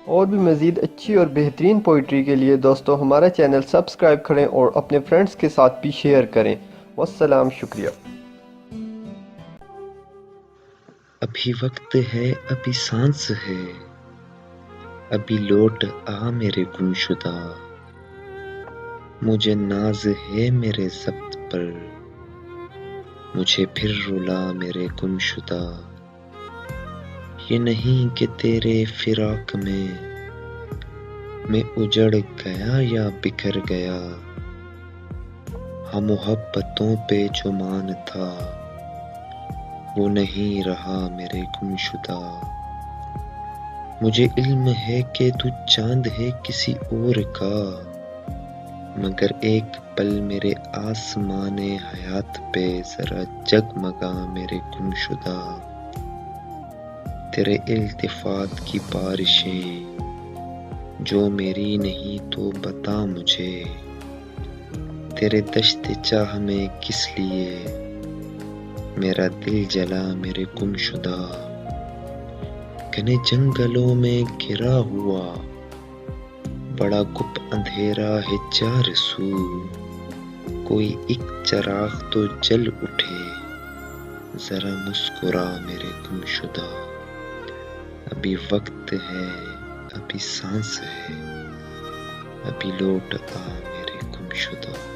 اور بھی مزید اچھی اور بہترین پوئٹری کے لیے دوستو ہمارا چینل سبسکرائب کریں اور اپنے فرینڈز کے ساتھ بھی شیئر کریں۔ والسلام، شکریہ۔ ابھی وقت ہے، ابھی سانس ہے، ابھی لوٹ آ میرے گمشدہ، مجھے ناز ہے میرے ضبط پر، مجھے پھر رلا میرے گمشدہ۔ یہ نہیں کہ تیرے فراق میں اجڑ گیا یا بکھر گیا، ہم محبتوں پہ جو مان تھا وہ نہیں رہا میرے گمشدہ۔ مجھے علم ہے کہ تو چاند ہے کسی اور کا، مگر ایک پل میرے آسمان حیات پہ ذرا جگمگا میرے گمشدہ۔ تیرے التفات کی بارشیں جو میری نہیں تو بتا مجھے، تیرے دشت چاہ میں کس لیے میرا دل جلا میرے گمشدہ۔ گھنے جنگلوں میں گھرا ہوا بڑا گپ اندھیرا ہے چار سو، کوئی ایک چراغ تو جل اٹھے ذرا مسکرا میرے گمشدہ۔ ابھی وقت ہے، ابھی سانس ہے، ابھی لوٹ آ میرے گمشدہ۔